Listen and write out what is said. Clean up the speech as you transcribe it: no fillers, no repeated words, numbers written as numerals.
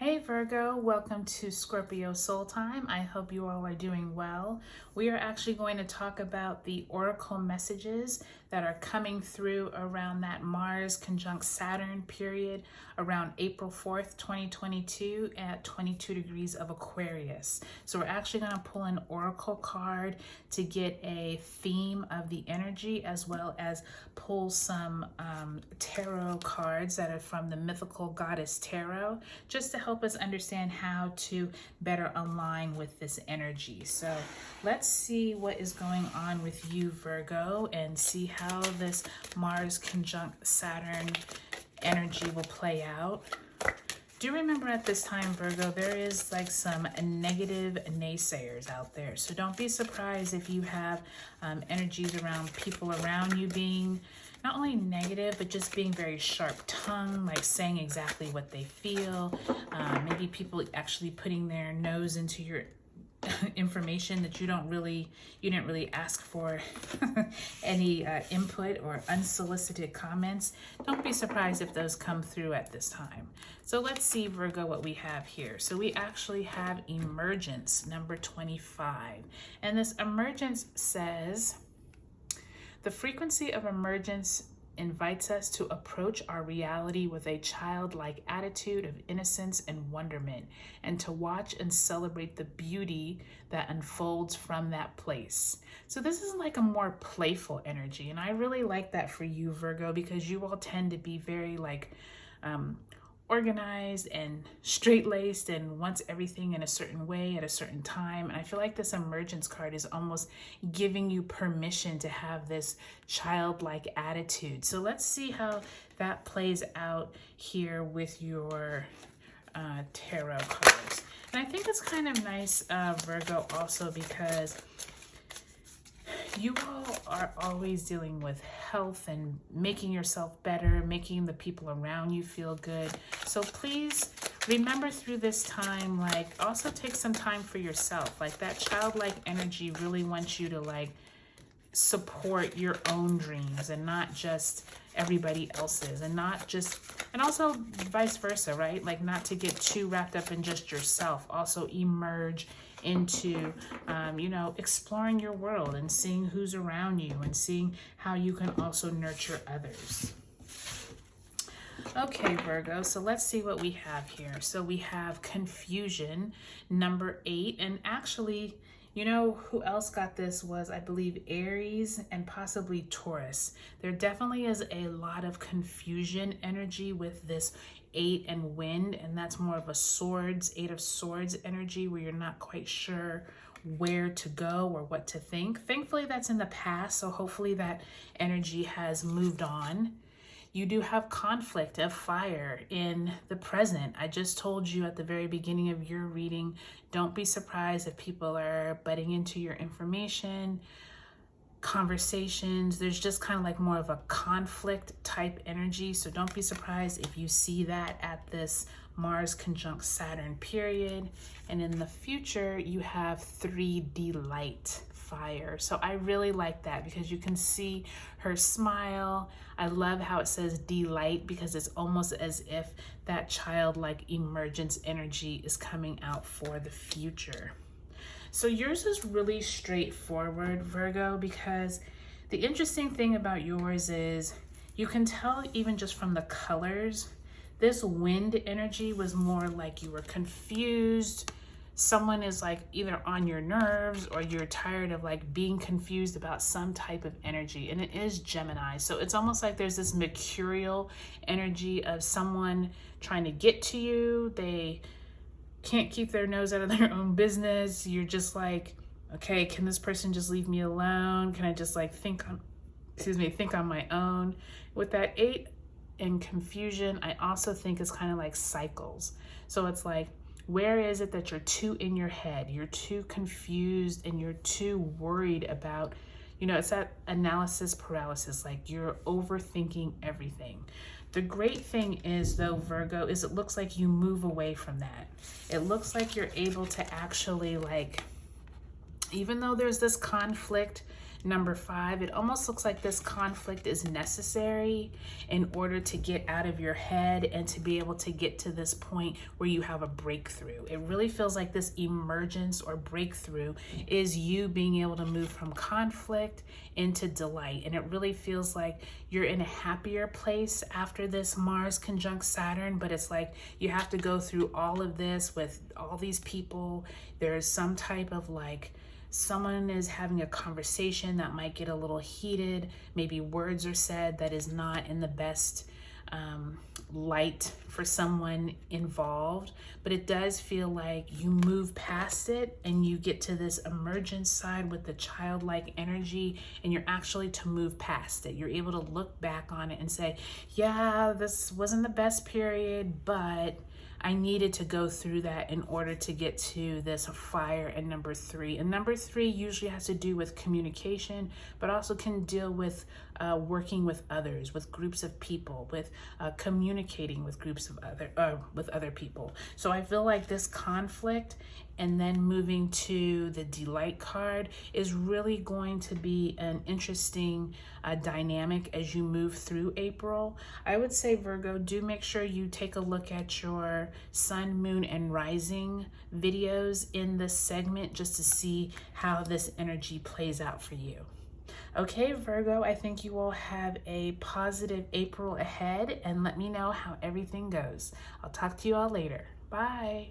Hey Virgo, welcome to Scorpio Soul Time. I hope you all are doing well. We are actually going to talk about the oracle messages that are coming through around that Mars conjunct Saturn period around April 4th, 2022 at 22 degrees of Aquarius. So we're actually going to pull an oracle card to get a theme of the energy, as well as pull some tarot cards that are from the mythical goddess tarot, just to help us understand how to better align with this energy. So let's see what is going on with you, Virgo, and see how this Mars conjunct Saturn energy will play out. Do remember at this time, Virgo, there is like some negative naysayers out there. So don't be surprised if you have energies around people around you being not only negative, but just being very sharp-tongued, like saying exactly what they feel. Maybe people actually putting their nose into your information that you didn't really ask for any input or unsolicited comments. Don't be surprised if those come through at this time. So let's see, Virgo, what we have here. So we actually have emergence number 25, and this emergence says the frequency of emergence invites us to approach our reality with a childlike attitude of innocence and wonderment, and to watch and celebrate the beauty that unfolds from that place. So this is like a more playful energy, and I really like that for you, Virgo, because you all tend to be very like organized and straight-laced and wants everything in a certain way at a certain time. And I feel like this emergence card is almost giving you permission to have this childlike attitude. So let's see how that plays out here with your tarot cards. And I think it's kind of nice, Virgo, also because you all are always dealing with health and making yourself better, making the people around you feel good. So please remember through this time, like, also take some time for yourself. Like, that childlike energy really wants you to like support your own dreams and not just everybody else's, and also vice versa, right? Like, not to get too wrapped up in just yourself. Also emerge into exploring your world and seeing who's around you and seeing how you can also nurture others. Okay, Virgo, so let's see what we have here. So we have confusion number 8, and actually, you know who else got this was, I believe, Aries and possibly Taurus. There definitely is a lot of confusion energy with this 8 and wind, and that's more of a swords, 8 of swords energy, where you're not quite sure where to go or what to think. Thankfully, that's in the past, so hopefully that energy has moved on. You do have conflict of fire in the present. I just told you at the very beginning of your reading, don't be surprised if people are butting into your information, conversations. There's just kind of like more of a conflict type energy. So don't be surprised if you see that at this Mars conjunct Saturn period. And in the future, you have 3D light, fire. So I really like that because you can see her smile. I love how it says delight, because it's almost as if that childlike emergence energy is coming out for the future. So yours is really straightforward, Virgo, because the interesting thing about yours is you can tell even just from the colors, this wind energy was more like you were confused. Someone is like either on your nerves or you're tired of like being confused about some type of energy, and it is Gemini. So it's almost like there's this mercurial energy of someone trying to get to you. They can't keep their nose out of their own business. You're just like, okay, can this person just leave me alone? Can I just like think on my own? With that 8 and confusion, I also think it's kind of like cycles. So it's like, where is it that you're too in your head? You're too confused and you're too worried about, it's that analysis paralysis, like you're overthinking everything. The great thing is, though, Virgo, is it looks like you move away from that. It looks like you're able to actually, like, even though there's this conflict, number 5, it almost looks like this conflict is necessary in order to get out of your head and to be able to get to this point where you have a breakthrough. It really feels like this emergence or breakthrough is you being able to move from conflict into delight. And it really feels like you're in a happier place after this Mars conjunct Saturn, but it's like you have to go through all of this with all these people. There's some type of like, someone is having a conversation that might get a little heated. Maybe words are said that is not in the best light for someone involved, but it does feel like you move past it and you get to this emergence side with the childlike energy, and you're actually to move past it. You're able to look back on it and say, yeah, this wasn't the best period, but I needed to go through that in order to get to this fire in number 3. And number 3 usually has to do with communication, but also can deal with working with others, with groups of people, with communicating with groups of other people. So I feel like this conflict and then moving to the delight card is really going to be an interesting dynamic as you move through April. I would say, Virgo, do make sure you take a look at your sun, moon, and rising videos in this segment just to see how this energy plays out for you. Okay, Virgo, I think you will have a positive April ahead, and let me know how everything goes. I'll talk to you all later. Bye.